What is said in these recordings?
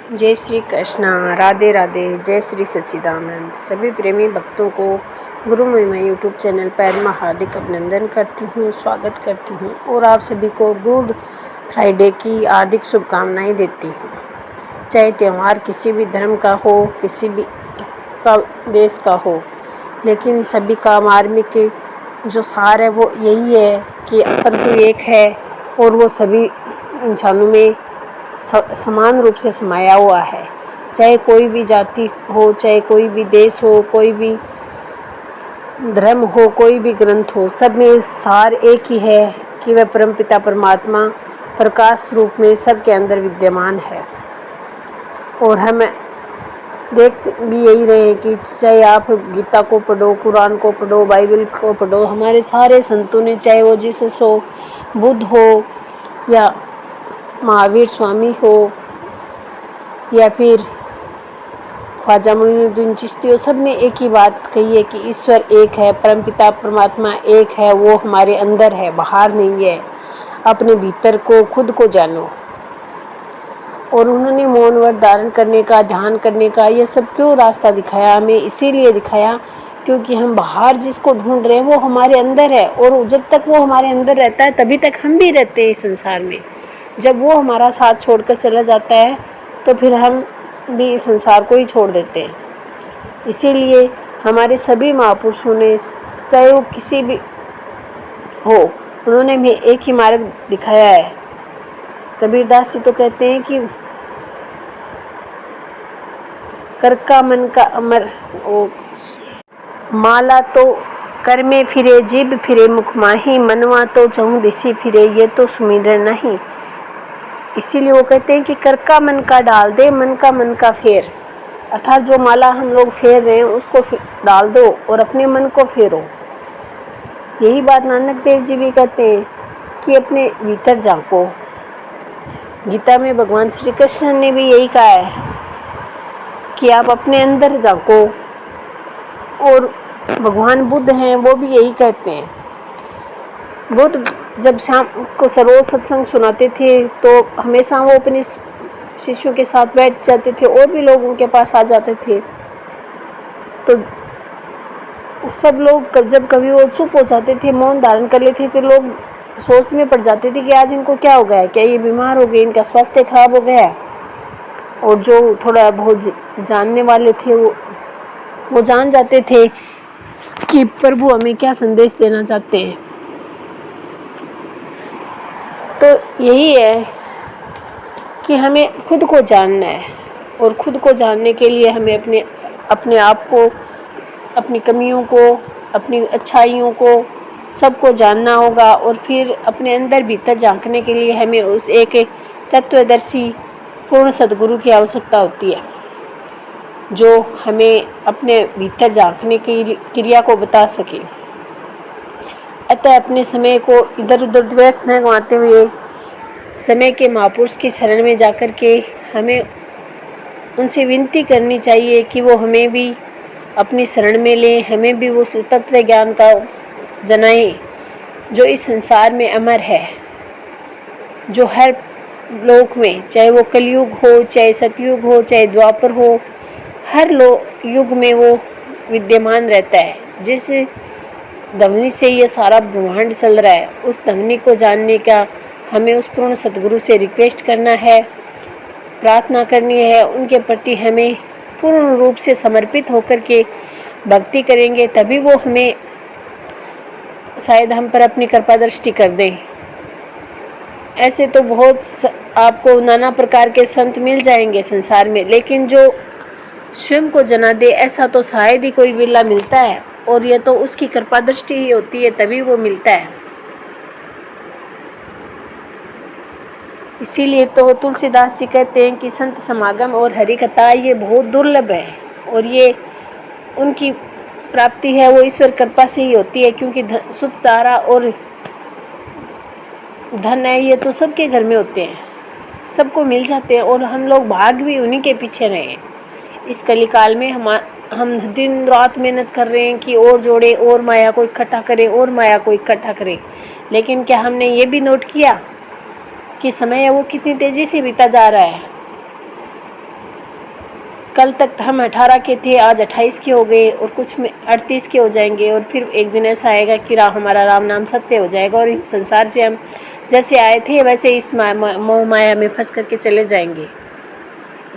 जय श्री कृष्णा, राधे राधे, जय श्री सच्चिदानंद। सभी प्रेमी भक्तों को गुरु महिमा यूट्यूब चैनल पर मैं हार्दिक अभिनंदन करती हूँ, स्वागत करती हूँ और आप सभी को गुड फ्राइडे की हार्दिक शुभकामनाएं देती हूँ। चाहे त्यौहार किसी भी धर्म का हो, किसी भी का देश का हो, लेकिन सभी का मार्मिक जो सार है वो यही है कि अपन को एक है और वो सभी इंसानों में समान रूप से समाया हुआ है। चाहे कोई भी जाति हो, चाहे कोई भी देश हो, कोई भी धर्म हो, कोई भी ग्रंथ हो, सब में सार एक ही है कि वह परमपिता परमात्मा प्रकाश रूप में सबके अंदर विद्यमान है। और हम देख भी यही रहे हैं कि चाहे आप गीता को पढ़ो, कुरान को पढ़ो, बाइबल को पढ़ो, हमारे सारे संतों ने, चाहे वो जीसस हो, बुद्ध हो या महावीर स्वामी हो या फिर ख्वाजा मोइनुद्दीन चिश्ती हो, सब ने एक ही बात कही है कि ईश्वर एक है, परमपिता परमात्मा एक है, वो हमारे अंदर है, बाहर नहीं है। अपने भीतर को, खुद को जानो। और उन्होंने मौन व्रत धारण करने का, ध्यान करने का, यह सब क्यों रास्ता दिखाया हमें? इसीलिए दिखाया क्योंकि हम बाहर जिसको ढूंढ रहे हैं वो हमारे अंदर है, और जब तक वो हमारे अंदर रहता है तभी तक हम भी रहते हैं इस संसार में। जब वो हमारा साथ छोड़कर चला जाता है तो फिर हम भी इस संसार को ही छोड़ देते हैं। इसीलिए हमारे सभी महापुरुषों ने, चाहे वो किसी भी हो, उन्होंने हमें एक ही मार्ग दिखाया है। कबीरदास जी तो कहते हैं कि कर का मन का अमर, माला तो कर में फिरे, जीभ फिरे मुख माही, मनवा तो चहुँ दिशि फिरे, ये तो सुमिरन नहीं। इसीलिए वो कहते हैं कि कर का मन का डाल दे, मन का फेर। अर्थात जो माला हम लोग फेर रहे हैं उसको डाल दो और अपने मन को फेरो। यही बात नानक देव जी भी कहते हैं कि अपने भीतर झांको। गीता में भगवान श्री कृष्ण ने भी यही कहा है कि आप अपने अंदर झांको। और भगवान बुद्ध हैं, वो भी यही कहते हैं। बुद्ध जब शाम को सरोज सत्संग सुनाते थे तो हमेशा वो अपने शिष्यों के साथ बैठ जाते थे और भी लोग उनके पास आ जाते थे। तो सब लोग जब कभी वो चुप हो जाते थे, मौन धारण कर लेते थे, तो लोग सोच में पड़ जाते थे कि आज इनको क्या हो गया है, क्या ये बीमार हो गए, इनका स्वास्थ्य खराब हो गया है। और जो थोड़ा बहुत जानने वाले थे वो जान जाते थे कि प्रभु हमें क्या संदेश देना चाहते हैं। तो यही है कि हमें खुद को जानना है, और खुद को जानने के लिए हमें अपने आप को, अपनी कमियों को, अपनी अच्छाइयों को, सबको जानना होगा। और फिर अपने अंदर भीतर झांकने के लिए हमें उस एक तत्वदर्शी पूर्ण सद्गुरु की आवश्यकता होती है, जो हमें अपने भीतर झांकने की क्रिया को बता सके। अतः अपने समय को इधर उधर व्यर्थ न गंवाते हुए समय के महापुरुष की शरण में जाकर के हमें उनसे विनती करनी चाहिए कि वो हमें भी अपनी शरण में लें, हमें भी वो तत्व ज्ञान का जनाएं जो इस संसार में अमर है, जो हर लोक में, चाहे वो कलयुग हो, चाहे सतयुग हो, चाहे द्वापर हो, हर युग में वो विद्यमान रहता है। जिस ध्वनि से ये सारा ब्रह्मांड चल रहा है, उस ध्वनि को जानने का हमें उस पूर्ण सद्गुरु से रिक्वेस्ट करना है, प्रार्थना करनी है। उनके प्रति हमें पूर्ण रूप से समर्पित होकर के भक्ति करेंगे, तभी वो हमें शायद हम पर अपनी कृपा दृष्टि कर दें। ऐसे तो बहुत आपको नाना प्रकार के संत मिल जाएंगे संसार में, लेकिन जो स्वयं को जना दे ऐसा तो शायद ही कोई बिरला मिलता है, और यह तो उसकी कृपा दृष्टि ही होती है, तभी वो मिलता है। इसीलिए तो तुलसीदास जी कहते हैं कि संत समागम और हरि कथा ये बहुत दुर्लभ है, और ये उनकी प्राप्ति है वो ईश्वर कृपा से ही होती है, क्योंकि सुत तारा और धन है ये तो सबके घर में होते हैं, सबको मिल जाते हैं, और हम लोग भाग भी उन्हीं के पीछे रहे हैं। इस कलिकाल में हम दिन रात मेहनत कर रहे हैं कि और जोड़े, और माया को इकट्ठा करें, और माया को इकट्ठा करें, लेकिन क्या हमने ये भी नोट किया कि समय है वो कितनी तेज़ी से बीता जा रहा है। कल तक हम 18 के थे, आज 28 के हो गए और कुछ में 38 के हो जाएंगे और फिर एक दिन ऐसा आएगा कि हमारा राम नाम सत्य हो जाएगा और इस संसार से हम जैसे आए थे वैसे इस मोह माया में फंस करके चले जाएंगे।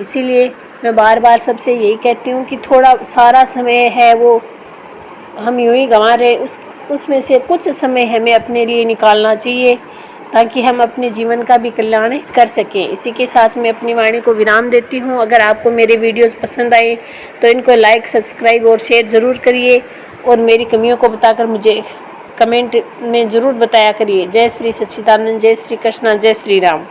इसीलिए मैं बार बार सबसे यही कहती हूँ कि थोड़ा सारा समय है वो हम यूँ ही गंवा रहे, उसमें से कुछ समय हमें अपने लिए निकालना चाहिए ताकि हम अपने जीवन का भी कल्याण कर सकें। इसी के साथ मैं अपनी वाणी को विराम देती हूँ। अगर आपको मेरे वीडियोस पसंद आए तो इनको लाइक, सब्सक्राइब और शेयर ज़रूर करिए और मेरी कमियों को बताकर मुझे कमेंट में ज़रूर बताया करिए। जय श्री सच्चिदानंद, जय श्री कृष्णा, जय श्री राम।